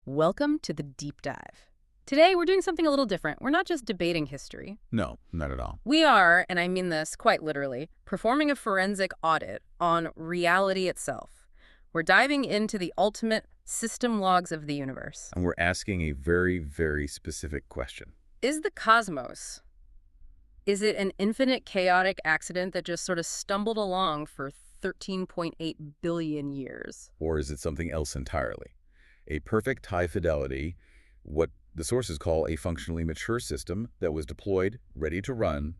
Welcome to the deep dive. Today, we're doing something a little different. We're not just debating history. No, not at all. We are, and I mean this quite literally, performing a forensic audit on reality itself. We're diving into the ultimate system logs of the universe. And we're asking a very, very specific question. Is the cosmos, is it an infinite chaotic accident that just sort of stumbled along for 13.8 billion years? Or is it something else entirely? A perfect high fidelity, what the sources call a functionally mature system that was deployed, ready to run,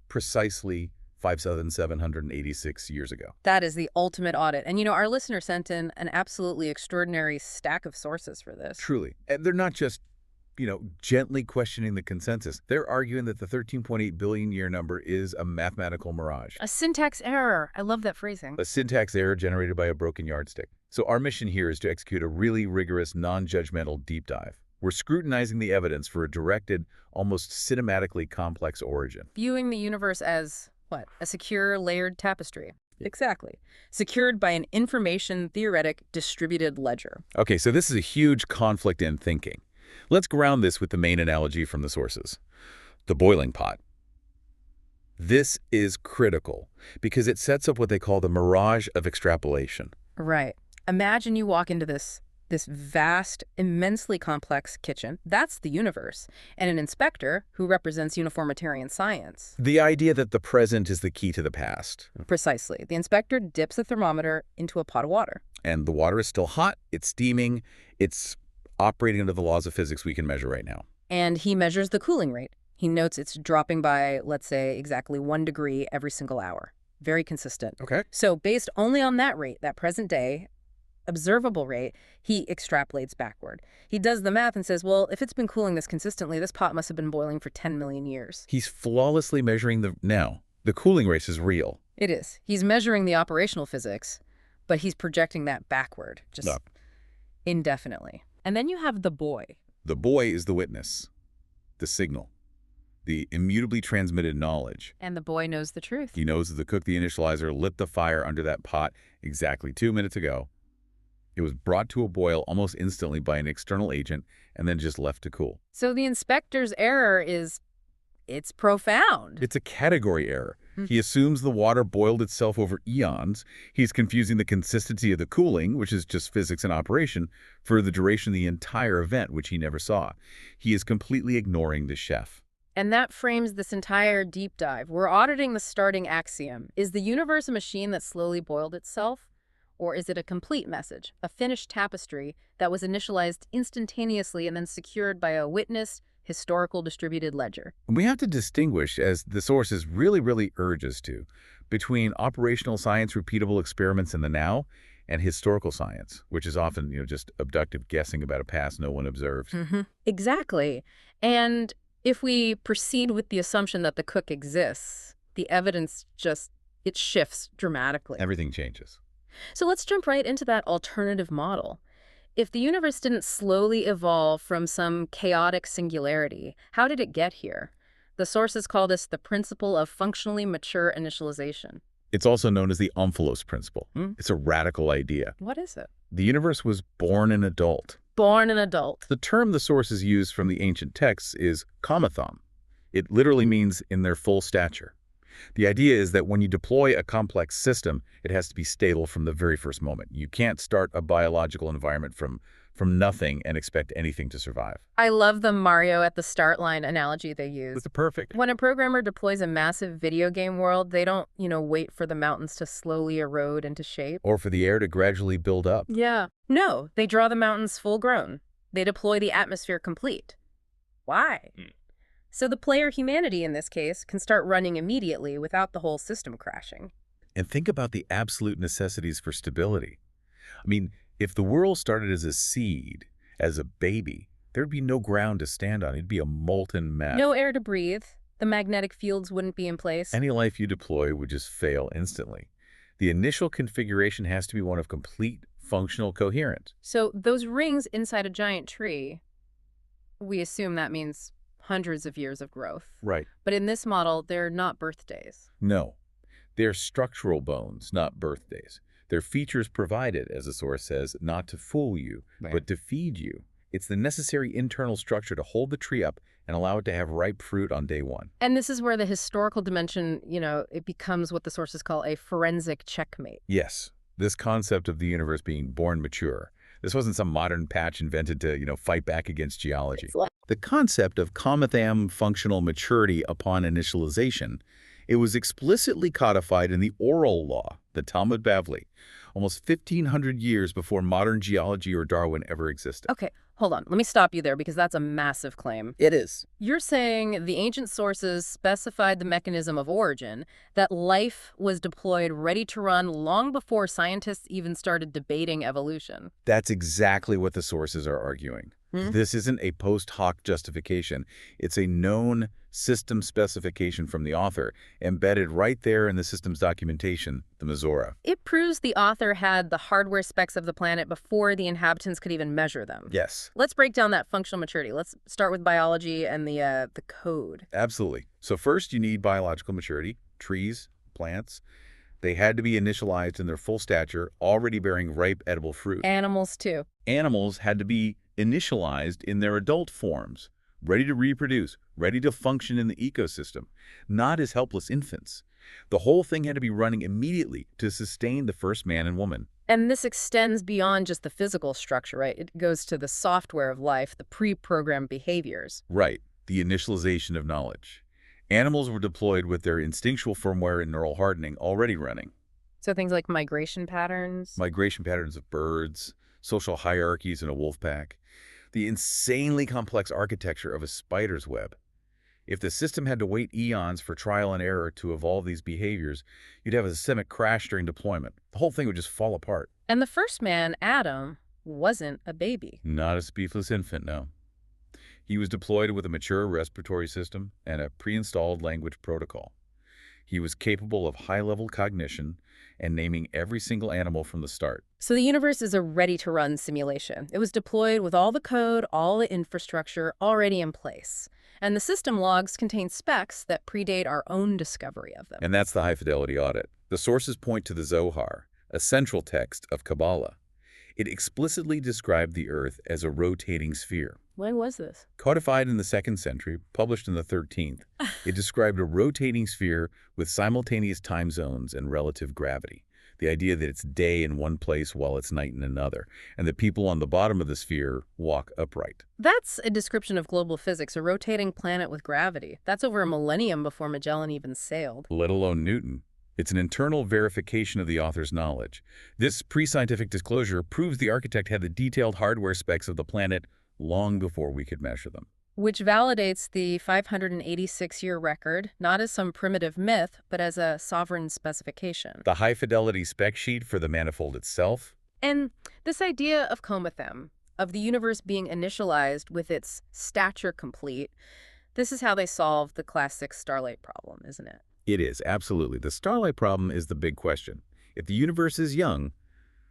precisely 5,786 years ago. That is the ultimate audit. And our listener sent in an absolutely extraordinary stack of sources for this. Truly. And they're not just, gently questioning the consensus. They're arguing that the 13.8 billion year number is a mathematical mirage. A syntax error. I love that phrasing. A syntax error generated by a broken yardstick. So our mission here is to execute a really rigorous, non-judgmental deep dive. We're scrutinizing the evidence for a directed, almost cinematically complex origin. Viewing the universe as, what? A secure, layered tapestry. Exactly. Secured by an information-theoretic distributed ledger. Okay, so this is a huge conflict in thinking. Let's ground this with the main analogy from the sources. The boiling pot. This is critical because it sets up what they call the mirage of extrapolation. Right. Imagine you walk into this vast, immensely complex kitchen. That's the universe. And an inspector who represents uniformitarian science. The idea that the present is the key to the past. Precisely. The inspector dips a thermometer into a pot of water. And the water is still hot, it's steaming, it's operating under the laws of physics we can measure right now. And he measures the cooling rate. He notes it's dropping by, let's say, exactly 1 degree every single hour. Very consistent. Okay. So based only on that rate, that present day, observable rate, he extrapolates backward. He does the math and says, well, if it's been cooling this consistently, this pot must have been boiling for 10 million years. He's flawlessly measuring the cooling rate is real. It is. He's measuring the operational physics, but he's projecting that backward, just indefinitely. And then you have the boy. The boy is the witness, the signal, the immutably transmitted knowledge. And the boy knows the truth. He knows that the cook, the initializer, lit the fire under that pot exactly 2 minutes ago. It was brought to a boil almost instantly by an external agent and then just left to cool. So the inspector's error it's profound. It's a category error. He assumes the water boiled itself over eons. He's confusing the consistency of the cooling, which is just physics in operation, for the duration of the entire event, which he never saw. He is completely ignoring the chef. And that frames this entire deep dive. We're auditing the starting axiom. Is the universe a machine that slowly boiled itself? Or is it a complete message, a finished tapestry that was initialized instantaneously and then secured by a witnessed, historical distributed ledger? We have to distinguish, as the sources really urge us to, between operational science, repeatable experiments in the now, and historical science, which is often, just abductive guessing about a past no one observed. Exactly. And if we proceed with the assumption that the cook exists, the evidence it shifts dramatically. Everything changes. So let's jump right into that alternative model. If the universe didn't slowly evolve from some chaotic singularity, how did it get here? The sources call this the principle of functionally mature initialization. It's also known as the omphalos principle. It's a radical idea. What is it? The universe was born an adult. Born an adult. The term the sources use from the ancient texts is komathon. It literally means in their full stature. The idea is that when you deploy a complex system, it has to be stable from the very first moment. You can't start a biological environment from nothing and expect anything to survive. I love the Mario at the start line analogy they use. It's perfect. When a programmer deploys a massive video game world, they don't, wait for the mountains to slowly erode into shape. Or for the air to gradually build up. Yeah. No, they draw the mountains full grown. They deploy the atmosphere complete. Why? So the player humanity, in this case, can start running immediately without the whole system crashing. And think about the absolute necessities for stability. I mean, if the world started as a seed, as a baby, there'd be no ground to stand on. It'd be a molten mess. No air to breathe. The magnetic fields wouldn't be in place. Any life you deploy would just fail instantly. The initial configuration has to be one of complete functional coherence. So those rings inside a giant tree, we assume that means hundreds of years of growth. Right. But in this model, they're not birthdays. No. They're structural bones, not birthdays. They're features provided, as the source says, not to fool you, but to feed you. It's the necessary internal structure to hold the tree up and allow it to have ripe fruit on day one. And this is where the historical dimension, it becomes what the sources call a forensic checkmate. Yes, this concept of the universe being born mature. This wasn't some modern patch invented to, fight back against geology. The concept of comatham functional maturity upon initialization, it was explicitly codified in the oral law, the Talmud Bavli, almost 1,500 years before modern geology or Darwin ever existed. Okay, hold on. Let me stop you there because that's a massive claim. It is. You're saying the ancient sources specified the mechanism of origin, that life was deployed ready to run long before scientists even started debating evolution. That's exactly what the sources are arguing. This isn't a post hoc justification. It's a known system specification from the author, embedded right there in the system's documentation, the Mizora. It proves the author had the hardware specs of the planet before the inhabitants could even measure them. Yes. Let's break down that functional maturity. Let's start with biology and the code. Absolutely. So first you need biological maturity, trees, plants. They had to be initialized in their full stature, already bearing ripe edible fruit. Animals, too. Animals had to be initialized in their adult forms, ready to reproduce, ready to function in the ecosystem, not as helpless infants. The whole thing had to be running immediately to sustain the first man and woman. And this extends beyond just the physical structure, right? It goes to the software of life, the pre-programmed behaviors. Right, the initialization of knowledge. Animals were deployed with their instinctual firmware and neural hardening already running. So things like migration patterns. Migration patterns of birds, social hierarchies in a wolf pack, the insanely complex architecture of a spider's web. If the system had to wait eons for trial and error to evolve these behaviors, you'd have a systemic crash during deployment. The whole thing would just fall apart. And the first man, Adam, wasn't a baby. Not a speechless infant, no. He was deployed with a mature respiratory system and a pre-installed language protocol. He was capable of high-level cognition and naming every single animal from the start. So the universe is a ready-to-run simulation. It was deployed with all the code, all the infrastructure already in place. And the system logs contain specs that predate our own discovery of them. And that's the high-fidelity audit. The sources point to the Zohar, a central text of Kabbalah. It explicitly described the Earth as a rotating sphere. When was this? Codified in the 2nd century, published in the 13th, it described a rotating sphere with simultaneous time zones and relative gravity. The idea that it's day in one place while it's night in another, and that people on the bottom of the sphere walk upright. That's a description of global physics, a rotating planet with gravity. That's over a millennium before Magellan even sailed. Let alone Newton. It's an internal verification of the author's knowledge. This pre-scientific disclosure proves the architect had the detailed hardware specs of the planet long before we could measure them. Which validates the 586-year record, not as some primitive myth, but as a sovereign specification. The high-fidelity spec sheet for the manifold itself. And this idea of comathem, of the universe being initialized with its stature complete, this is how they solved the classic starlight problem, isn't it? It is, absolutely. The starlight problem is the big question. If the universe is young,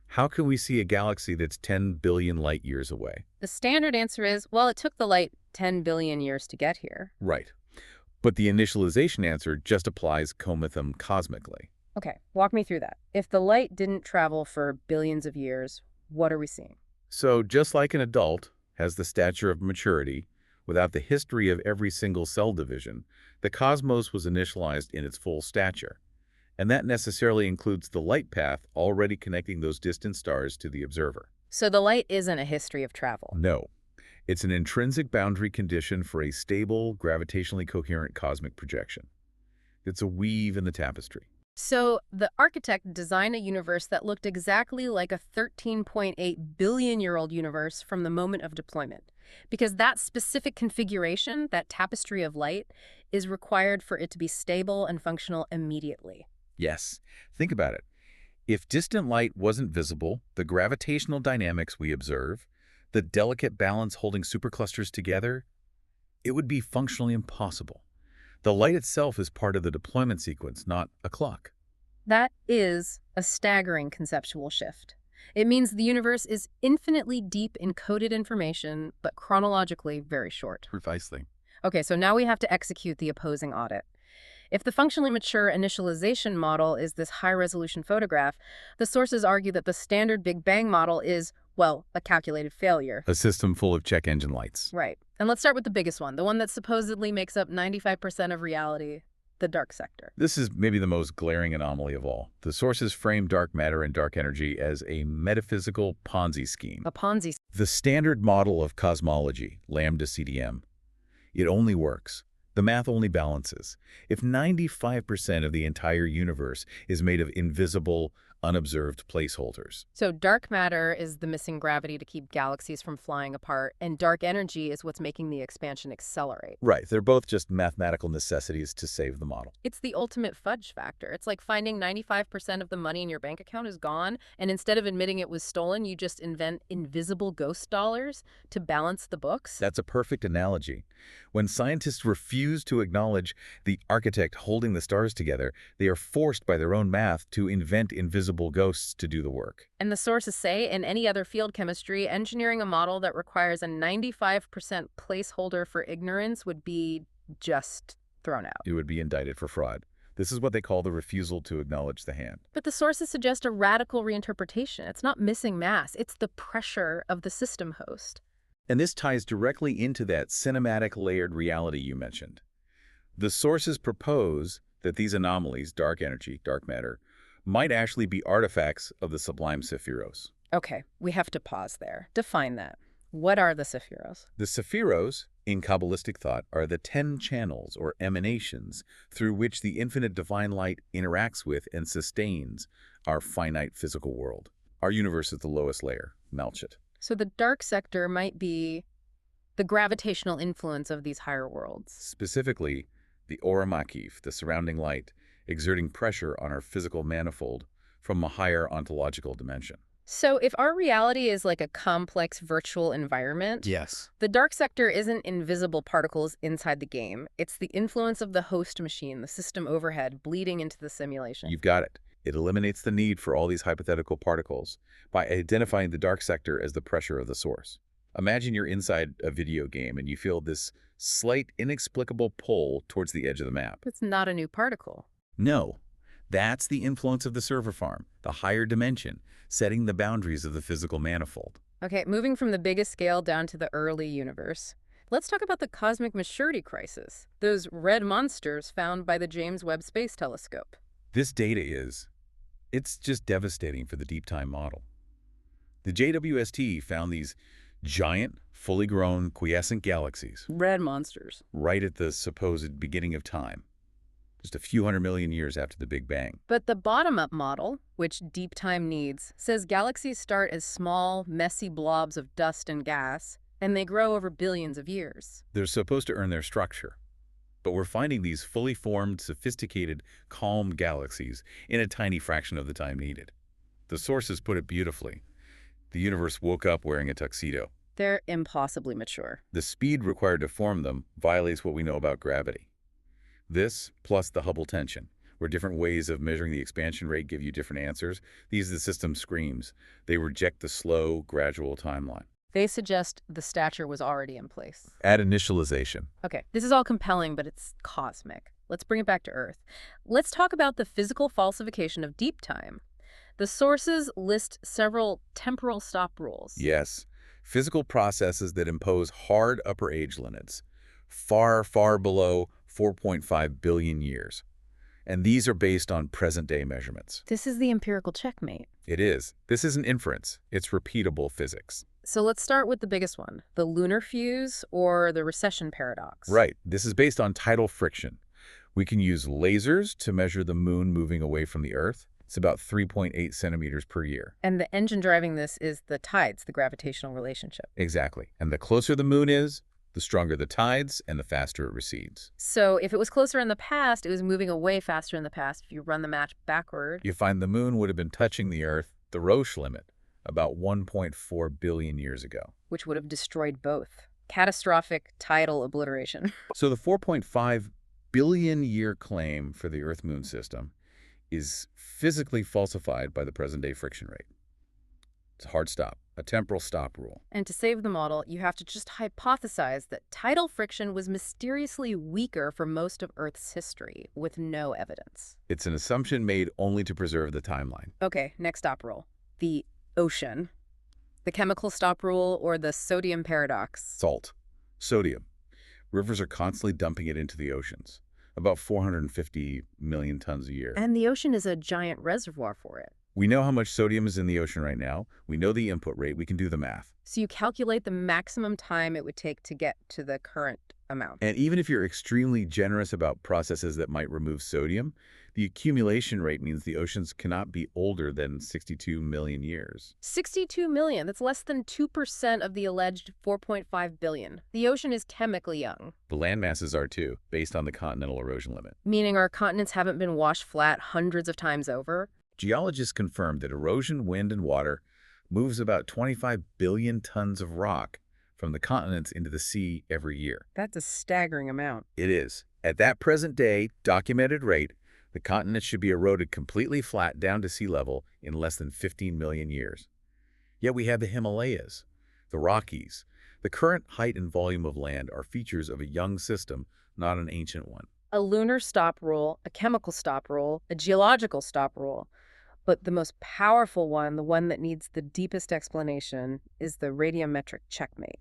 how can we see a galaxy that's 10 billion light years away? The standard answer is, well, it took the light 10 billion years to get here. Right. But the initialization answer just applies comathem cosmically. Okay, walk me through that. If the light didn't travel for billions of years, what are we seeing? So just like an adult has the stature of maturity, without the history of every single cell division, the cosmos was initialized in its full stature. And that necessarily includes the light path already connecting those distant stars to the observer. So the light isn't a history of travel. No. It's an intrinsic boundary condition for a stable, gravitationally coherent cosmic projection. It's a weave in the tapestry. So the architect designed a universe that looked exactly like a 13.8 billion-year-old universe from the moment of deployment. Because that specific configuration, that tapestry of light, is required for it to be stable and functional immediately. Yes. Think about it. If distant light wasn't visible, the gravitational dynamics we observe, the delicate balance holding superclusters together, it would be functionally impossible. The light itself is part of the deployment sequence, not a clock. That is a staggering conceptual shift. It means the universe is infinitely deep in coded information, but chronologically very short. Precisely. Okay, so now we have to execute the opposing audit. If the functionally mature initialization model is this high-resolution photograph, the sources argue that the standard Big Bang model is Well, a calculated failure. A system full of check engine lights. Right. And let's start with the biggest one, the one that supposedly makes up 95% of reality, the dark sector. This is maybe the most glaring anomaly of all. The sources frame dark matter and dark energy as a metaphysical Ponzi scheme. A Ponzi. The standard model of cosmology, lambda CDM, it only works. The math only balances. If 95% of the entire universe is made of invisible, unobserved placeholders. So dark matter is the missing gravity to keep galaxies from flying apart, and dark energy is what's making the expansion accelerate. Right, they're both just mathematical necessities to save the model. It's the ultimate fudge factor. It's like finding 95% of the money in your bank account is gone, and instead of admitting it was stolen, you just invent invisible ghost dollars to balance the books. That's a perfect analogy. When scientists refuse to acknowledge the architect holding the stars together, they are forced by their own math to invent invisible ghosts to do the work. And the sources say, in any other field chemistry, engineering a model that requires a 95% placeholder for ignorance would be just thrown out. It would be indicted for fraud. This is what they call the refusal to acknowledge the hand. But the sources suggest a radical reinterpretation. It's not missing mass, it's the pressure of the system host. And this ties directly into that cinematic layered reality you mentioned. The sources propose that these anomalies, dark energy, dark matter, might actually be artifacts of the sublime Sephiros. Okay, we have to pause there. Define that. What are the Sephiros? The Sephiros, in Kabbalistic thought, are the 10 channels or emanations through which the infinite divine light interacts with and sustains our finite physical world. Our universe is the lowest layer, Malchut. So the dark sector might be the gravitational influence of these higher worlds. Specifically, the Aura Makif, the surrounding light, exerting pressure on our physical manifold from a higher ontological dimension. So if our reality is like a complex virtual environment, Yes. the dark sector isn't invisible particles inside the game. It's the influence of the host machine, the system overhead, bleeding into the simulation. You've got it. It eliminates the need for all these hypothetical particles by identifying the dark sector as the pressure of the source. Imagine you're inside a video game and you feel this slight, inexplicable pull towards the edge of the map. It's not a new particle. No, that's the influence of the server farm, the higher dimension, setting the boundaries of the physical manifold. Okay, moving from the biggest scale down to the early universe. Let's talk about the cosmic maturity crisis, those red monsters found by the James Webb Space Telescope. This data it's just devastating for the deep time model. The JWST found these giant, fully grown, quiescent galaxies Red monsters. right at the supposed beginning of time, just a few 100 million years after the Big Bang. But the bottom-up model, which deep time needs, says galaxies start as small, messy blobs of dust and gas, and they grow over billions of years. They're supposed to earn their structure. But we're finding these fully formed, sophisticated, calm galaxies in a tiny fraction of the time needed. The sources put it beautifully. The universe woke up wearing a tuxedo. They're impossibly mature. The speed required to form them violates what we know about gravity. This, plus the Hubble tension, where different ways of measuring the expansion rate give you different answers, these are the system screams. They reject the slow, gradual timeline. They suggest the stature was already in place. At initialization. Okay, this is all compelling, but it's cosmic. Let's bring it back to Earth. Let's talk about the physical falsification of deep time. The sources list several temporal stop rules. Yes, physical processes that impose hard upper age limits, far, far below 4.5 billion years. And these are based on present-day measurements. This is the empirical checkmate. It is. This isn't inference. It's repeatable physics. So let's start with the biggest one, the lunar fuse or the recession paradox. Right. This is based on tidal friction. We can use lasers to measure the moon moving away from the Earth. It's about 3.8 centimeters per year. And the engine driving this is the tides, the gravitational relationship. Exactly. And the closer the moon is, the stronger the tides and the faster it recedes. So if it was closer in the past, it was moving away faster in the past. If you run the match backward, You find the moon would have been touching the Earth, the Roche limit, about 1.4 billion years ago. which would have destroyed both. Catastrophic tidal obliteration. So the 4.5 billion year claim for the Earth-Moon system is physically falsified by the present-day friction rate. It's a hard stop, a temporal stop rule. And to save the model, you have to just hypothesize that tidal friction was mysteriously weaker for most of Earth's history, with no evidence. It's an assumption made only to preserve the timeline. Okay, next stop rule. The ocean. The chemical stop rule or the sodium paradox? Salt. Sodium. Rivers are constantly dumping it into the oceans, about 450 million tons a year. And the ocean is a giant reservoir for it. We know how much sodium is in the ocean right now. We know the input rate. We can do the math. So you calculate the maximum time it would take to get to the current amount. And even if you're extremely generous about processes that might remove sodium, the accumulation rate means the oceans cannot be older than 62 million years. 62 million, that's less than 2% of the alleged 4.5 billion. The ocean is chemically young. The land masses are too, based on the continental erosion limit. Meaning our continents haven't been washed flat hundreds of times over? Geologists confirmed that erosion, wind, and water moves about 25 billion tons of rock from the continents into the sea every year. That's a staggering amount. It is. At that present day, documented rate, the continent should be eroded completely flat down to sea level in less than 15 million years. Yet we have the Himalayas, the Rockies. The current height and volume of land are features of a young system, not an ancient one. A lunar stop rule, a chemical stop rule, a geological stop rule. But the most powerful one, the one that needs the deepest explanation, is the radiometric checkmate,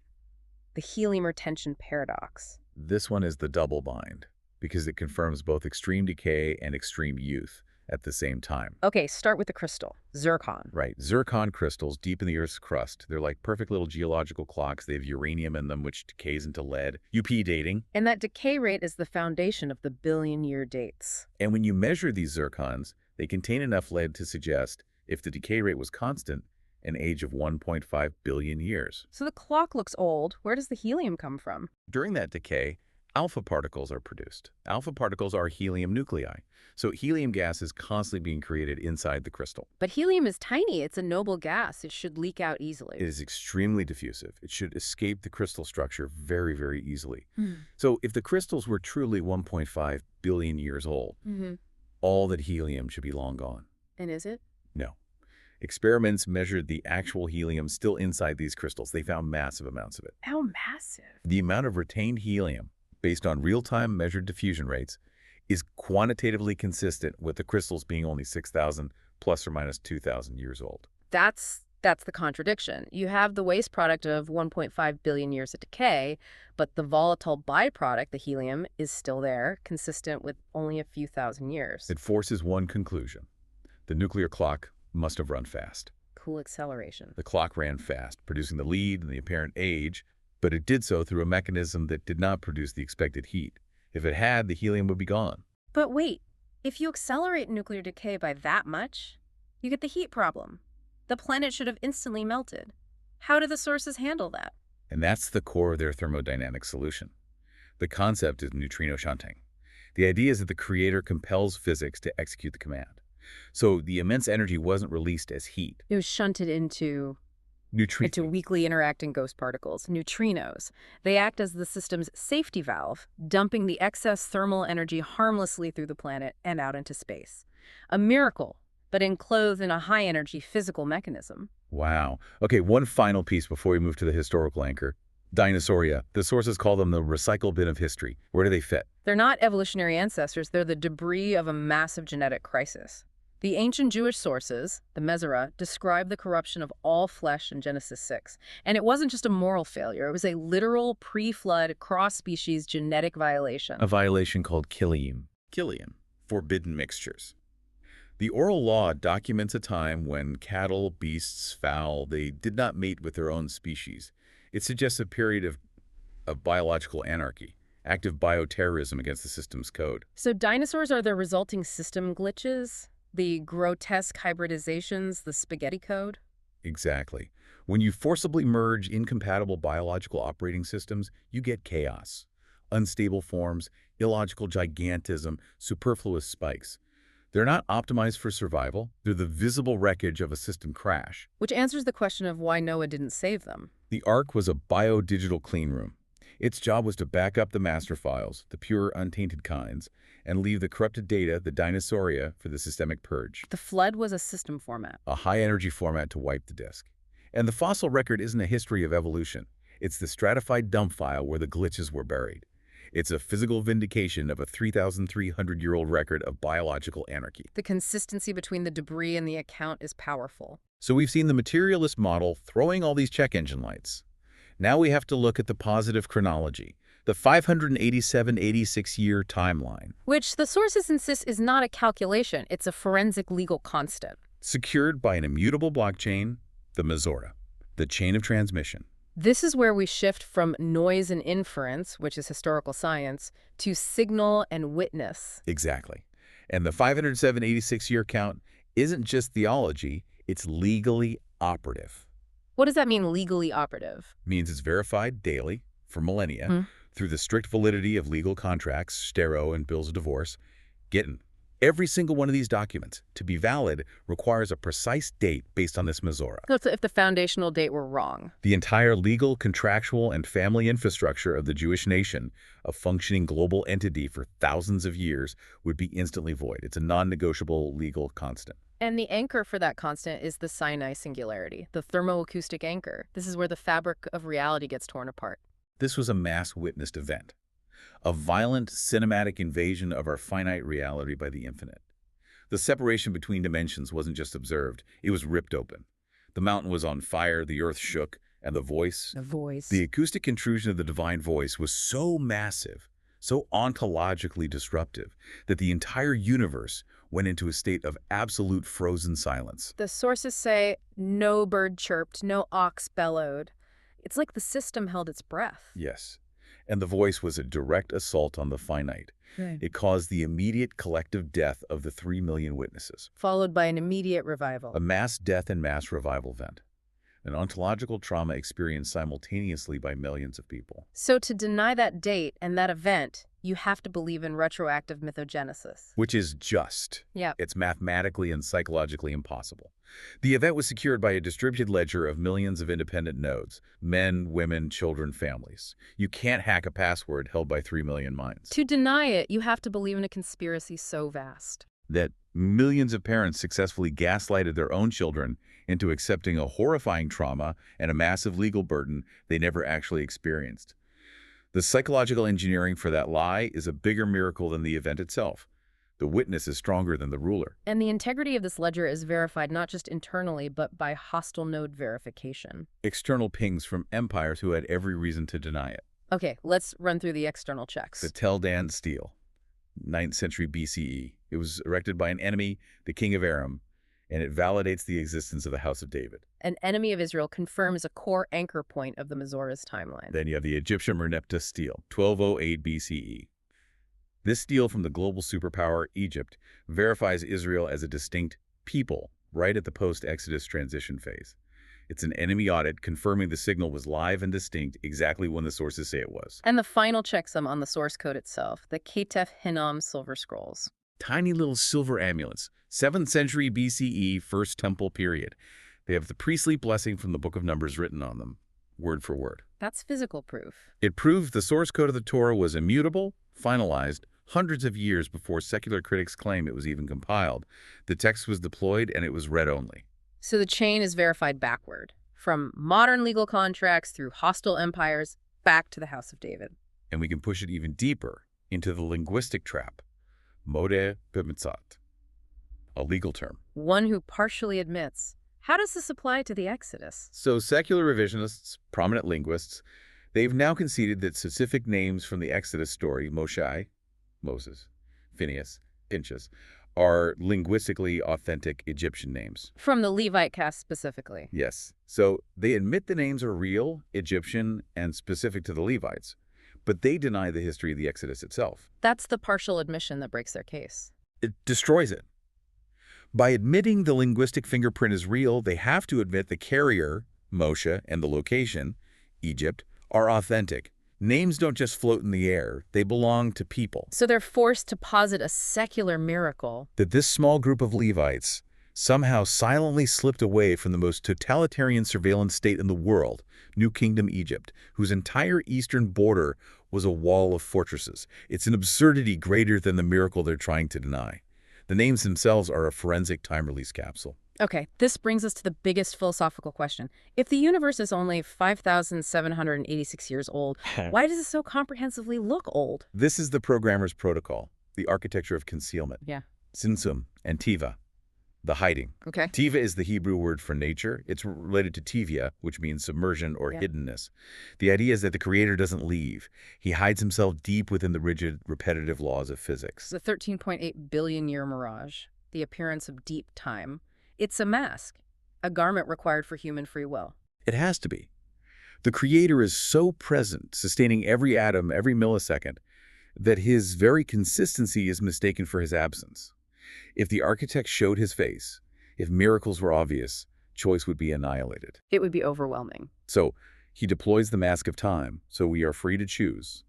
the helium retention paradox. This one is the double bind, because it confirms both extreme decay and extreme youth at the same time. Okay, start with the crystal, zircon. Right. Zircon crystals deep in the Earth's crust. They're like perfect little geological clocks. They have uranium in them, which decays into lead. UP dating. And that decay rate is the foundation of the billion-year dates. And when you measure these zircons, they contain enough lead to suggest, if the decay rate was constant, an age of 1.5 billion years. So the clock looks old. Where does the helium come from? During that decay, alpha particles are produced. Alpha particles are helium nuclei. So helium gas is constantly being created inside the crystal. But helium is tiny. It's a noble gas. It should leak out easily. It is extremely diffusive. It should escape the crystal structure very, very easily. So if the crystals were truly 1.5 billion years old, all that helium should be long gone. And is it? No. Experiments measured the actual helium still inside these crystals. They found massive amounts of it. How massive? The amount of retained helium, based on real-time measured diffusion rates, is quantitatively consistent with the crystals being only 6,000 plus or minus 2,000 years old. That's the contradiction. You have the waste product of 1.5 billion years of decay, but the volatile byproduct, the helium, is still there, consistent with only a few thousand years. It forces one conclusion. The nuclear clock must have run fast. Cool acceleration. The clock ran fast, producing the lead and the apparent age, but it did so through a mechanism that did not produce the expected heat. If it had, the helium would be gone. But wait, if you accelerate nuclear decay by that much, you get the heat problem. The planet should have instantly melted. How do the sources handle that? And that's the core of their thermodynamic solution. The concept is neutrino shunting. The idea is that the creator compels physics to execute the command. So the immense energy wasn't released as heat. It was shunted into Neutrinos. weakly interacting ghost particles, neutrinos. They act as the system's safety valve, dumping the excess thermal energy harmlessly through the planet and out into space. A miracle, but enclosed in a high-energy physical mechanism. Wow. Okay, one final piece before we move to the historical anchor. Dinosauria. The sources call them the recycle bin of history. Where do they fit? They're not evolutionary ancestors. They're the debris of a massive genetic crisis. The ancient Jewish sources, the Mesorah, describe the corruption of all flesh in Genesis 6. And it wasn't just a moral failure. It was a literal pre-flood, cross-species genetic violation. A violation called Kilium. Kilium. Forbidden mixtures. The oral law documents a time when cattle, beasts, fowl, they did not mate with their own species. It suggests a period of biological anarchy, active bioterrorism against the system's code. So dinosaurs are the resulting system glitches? The grotesque hybridizations, the spaghetti code? Exactly. When you forcibly merge incompatible biological operating systems, you get chaos. Unstable forms, illogical gigantism, superfluous spikes. They're not optimized for survival. They're the visible wreckage of a system crash. Which answers the question of why Noah didn't save them. The Ark was a biodigital cleanroom. Its job was to back up the master files, the pure, untainted kinds, and leave the corrupted data, the dinosauria, for the systemic purge. The flood was a system format. A high-energy format to wipe the disk. And the fossil record isn't a history of evolution. It's the stratified dump file where the glitches were buried. It's a physical vindication of a 3,300-year-old record of biological anarchy. The consistency between the debris and the account is powerful. So we've seen the materialist model throwing all these check engine lights. Now we have to look at the positive chronology, the 587-86-year timeline. Which the sources insist is not a calculation, it's a forensic legal constant. Secured by an immutable blockchain, the Mizora, the chain of transmission. This is where we shift from noise and inference, which is historical science, to signal and witness. Exactly. And the 507-86-year count isn't just theology, it's legally operative. What does that mean, legally operative? Means it's verified daily for millennia through the strict validity of legal contracts, stero and bills of divorce. Getting every single one of these documents to be valid requires a precise date based on this Mizora. So if the foundational date were wrong. The entire legal, contractual, and family infrastructure of the Jewish nation, a functioning global entity for thousands of years, would be instantly void. It's a non-negotiable legal constant. And the anchor for that constant is the Sinai Singularity, the thermoacoustic anchor. This is where the fabric of reality gets torn apart. This was a mass-witnessed event, a violent cinematic invasion of our finite reality by the infinite. The separation between dimensions wasn't just observed, it was ripped open. The mountain was on fire, the earth shook, and the voice, the acoustic intrusion of the divine voice was so massive, so ontologically disruptive, that the entire universe went into a state of absolute frozen silence. The sources say no bird chirped, no ox bellowed. It's like the system held its breath. Yes. And the voice was a direct assault on the finite. Right. It caused the immediate collective death of the 3 million witnesses. Followed by an immediate revival. A mass death and mass revival event. An ontological trauma experienced simultaneously by millions of people. So to deny that date and that event, you have to believe in retroactive mythogenesis. Which is just. Yeah. It's mathematically and psychologically impossible. The event was secured by a distributed ledger of millions of independent nodes. Men, women, children, families. You can't hack a password held by 3 million minds. To deny it, you have to believe in a conspiracy so vast that millions of parents successfully gaslighted their own children into accepting a horrifying trauma and a massive legal burden they never actually experienced. The psychological engineering for that lie is a bigger miracle than the event itself. The witness is stronger than the ruler. And the integrity of this ledger is verified not just internally, but by hostile node verification. External pings from empires who had every reason to deny it. Okay, let's run through the external checks. The Tel Dan stele, 9th century BCE. It was erected by an enemy, the king of Aram, and it validates the existence of the House of David. An enemy of Israel confirms a core anchor point of the Mizora's timeline. Then you have the Egyptian Merneptah stele, 1208 BCE. This stele from the global superpower, Egypt, verifies Israel as a distinct people right at the post-Exodus transition phase. It's an enemy audit confirming the signal was live and distinct exactly when the sources say it was. And the final checksum on the source code itself, the Ketef Hinnom silver scrolls. Tiny little silver amulets, 7th century BCE, First Temple period. They have the priestly blessing from the Book of Numbers written on them, word for word. That's physical proof. It proved the source code of the Torah was immutable, finalized, hundreds of years before secular critics claim it was even compiled. The text was deployed and it was read only. So the chain is verified backward, from modern legal contracts through hostile empires back to the House of David. And we can push it even deeper into the linguistic trap. Modeh b'mitzat, a legal term. One who partially admits. How does this apply to the Exodus? So secular revisionists, prominent linguists, they've now conceded that specific names from the Exodus story, Moshe, Moses, Phineas, Pinchas, are linguistically authentic Egyptian names. From the Levite caste specifically. Yes. So they admit the names are real, Egyptian, and specific to the Levites, but they deny the history of the Exodus itself. That's the partial admission that breaks their case. It destroys it. By admitting the linguistic fingerprint is real, they have to admit the carrier, Moshe, and the location, Egypt, are authentic. Names don't just float in the air, they belong to people. So they're forced to posit a secular miracle. That this small group of Levites somehow silently slipped away from the most totalitarian surveillance state in the world, New Kingdom Egypt, whose entire eastern border was a wall of fortresses. It's an absurdity greater than the miracle they're trying to deny. The names themselves are a forensic time-release capsule. Okay, this brings us to the biggest philosophical question. If the universe is only 5,786 years old, why does it so comprehensively look old? This is the programmer's protocol, the architecture of concealment. Yeah. Sinsum and Teva. the hiding. Okay. Teva is the Hebrew word for nature. It's related to Tevia, which means submersion or Yeah. hiddenness. The idea is that the creator doesn't leave. He hides himself deep within the rigid, repetitive laws of physics. The 13.8 billion year mirage, the appearance of deep time. It's a mask, a garment required for human free will. It has to be. The creator is so present, sustaining every atom, every millisecond, that his very consistency is mistaken for his absence. If the architect showed his face, if miracles were obvious, choice would be annihilated. It would be overwhelming. So he deploys the mask of time, so we are free to choose.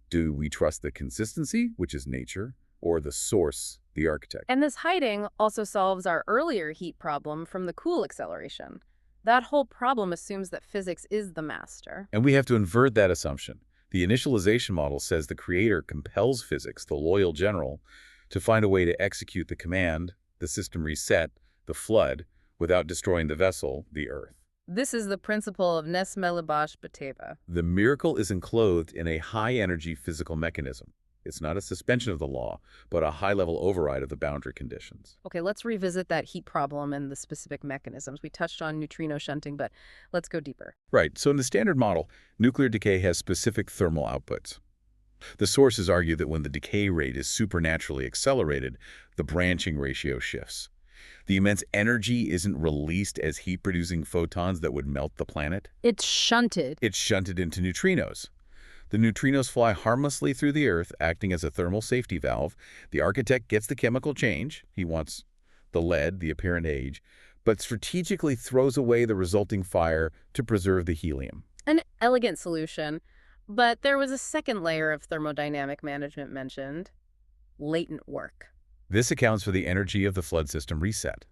Do we trust the consistency, which is nature, or the source, the architect? And this hiding also solves our earlier heat problem from the cool acceleration. That whole problem assumes that physics is the master. And we have to invert that assumption. The initialization model says the creator compels physics, the loyal general, to find a way to execute the command, the system reset, the flood, without destroying the vessel, the earth. This is the principle of Nes Melibash B'Teva. The miracle is enclosed in a high-energy physical mechanism. It's not a suspension of the law, but a high-level override of the boundary conditions. Okay, let's revisit that heat problem and the specific mechanisms. We touched on neutrino shunting, but let's go deeper. Right, so in the standard model, nuclear decay has specific thermal outputs. The sources argue that when the decay rate is supernaturally accelerated, the branching ratio shifts. The immense energy isn't released as heat-producing photons that would melt the planet. It's shunted. It's shunted into neutrinos. The neutrinos fly harmlessly through the Earth, acting as a thermal safety valve. The architect gets the chemical change. He wants the lead, the apparent age, but strategically throws away the resulting fire to preserve the helium. An elegant solution, but there was a second layer of thermodynamic management mentioned: latent work. This accounts for the energy of the flood system reset.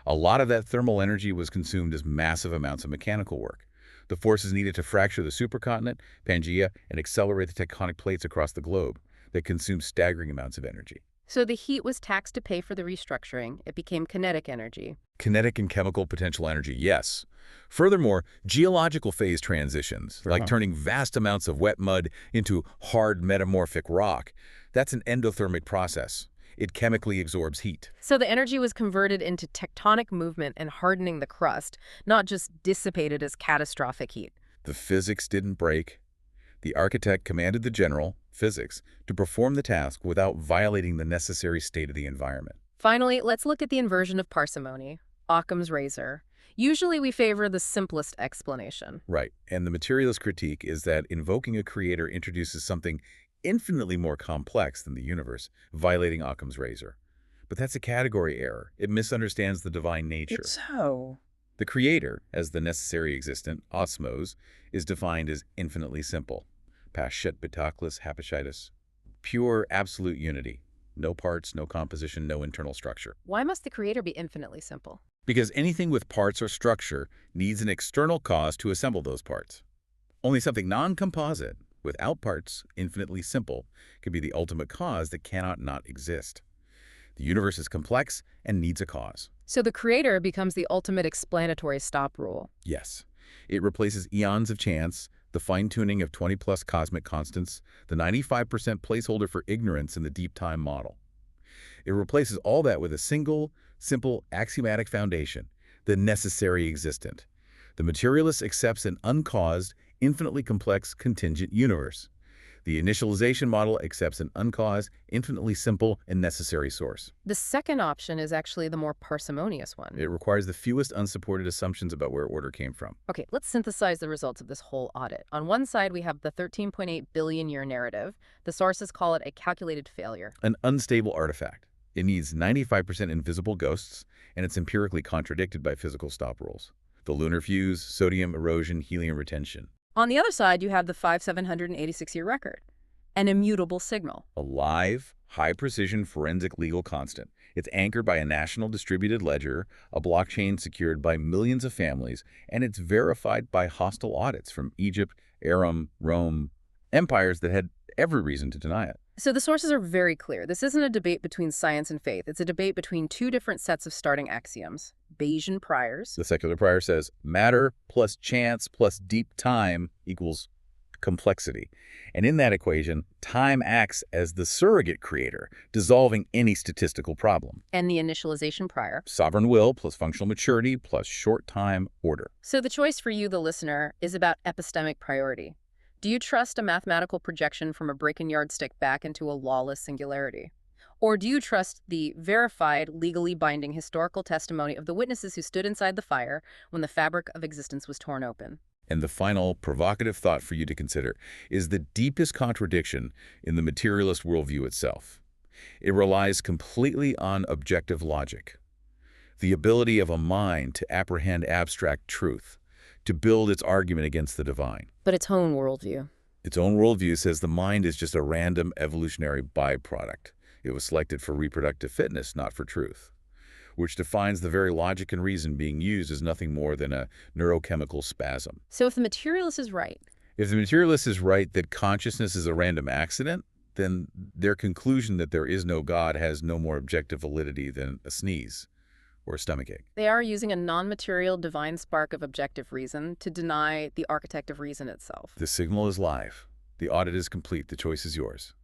A lot of that thermal energy was consumed as massive amounts of mechanical work. The forces needed to fracture the supercontinent, Pangaea, and accelerate the tectonic plates across the globe that consumed staggering amounts of energy. So the heat was taxed to pay for the restructuring. It became kinetic energy. Kinetic and chemical potential energy, yes. Furthermore, geological phase transitions, like turning vast amounts of wet mud into hard metamorphic rock, that's an endothermic process. It chemically absorbs heat. So the energy was converted into tectonic movement and hardening the crust, not just dissipated as catastrophic heat. The physics didn't break. The architect commanded the general, physics, to perform the task without violating the necessary state of the environment. Finally, let's look at the inversion of parsimony, Occam's razor. Usually we favor the simplest explanation. Right, and the materialist critique is that invoking a creator introduces something infinitely more complex than the universe, violating Occam's razor. But that's a category error. It misunderstands the divine nature. So? The creator, as the necessary existent, Awtsmoos, is defined as infinitely simple. Pashet Bitaklis Hapashitis. Pure, absolute unity. No parts, no composition, no internal structure. Why must the creator be infinitely simple? Because anything with parts or structure needs an external cause to assemble those parts. Only something non-composite, without parts, infinitely simple, can be the ultimate cause that cannot not exist. The universe is complex and needs a cause. So the creator becomes the ultimate explanatory stop rule. Yes. It replaces eons of chance, the fine-tuning of 20-plus cosmic constants, the 95% placeholder for ignorance in the deep time model. It replaces all that with a single, simple, axiomatic foundation, the necessary existent. The materialist accepts an uncaused, infinitely complex, contingent universe. The initialization model accepts an uncaused, infinitely simple, and necessary source. The second option is actually the more parsimonious one. It requires the fewest unsupported assumptions about where order came from. Okay, let's synthesize the results of this whole audit. On one side, we have the 13.8 billion year narrative. The sources call it a calculated failure. An unstable artifact. It needs 95% invisible ghosts, and it's empirically contradicted by physical stop rules. The lunar fuse, sodium erosion, helium retention. On the other side, you have the 5786-year record, an immutable signal. A live, high-precision forensic legal constant. It's anchored by a national distributed ledger, a blockchain secured by millions of families, and it's verified by hostile audits from Egypt, Aram, Rome, empires that had every reason to deny it. So the sources are very clear. This isn't a debate between science and faith. It's a debate between two different sets of starting axioms. Bayesian priors. The secular prior says matter plus chance plus deep time equals complexity. And in that equation, time acts as the surrogate creator, dissolving any statistical problem. And the initialization prior. Sovereign will plus functional maturity plus short-time order. So the choice for you, the listener, is about epistemic priority. Do you trust a mathematical projection from a breaking yardstick back into a lawless singularity? Or do you trust the verified, legally binding historical testimony of the witnesses who stood inside the fire when the fabric of existence was torn open? And the final provocative thought for you to consider is the deepest contradiction in the materialist worldview itself. It relies completely on objective logic, the ability of a mind to apprehend abstract truth, to build its argument against the divine. But its own worldview. Its own worldview says the mind is just a random evolutionary byproduct. It was selected for reproductive fitness, not for truth, which defines the very logic and reason being used as nothing more than a neurochemical spasm. So if the materialist is right, If the materialist is right that consciousness is a random accident, then their conclusion that there is no God has no more objective validity than a sneeze or a stomachache. they are using a non-material divine spark of objective reason to deny the architect of reason itself. The signal is live. The audit is complete. The choice is yours.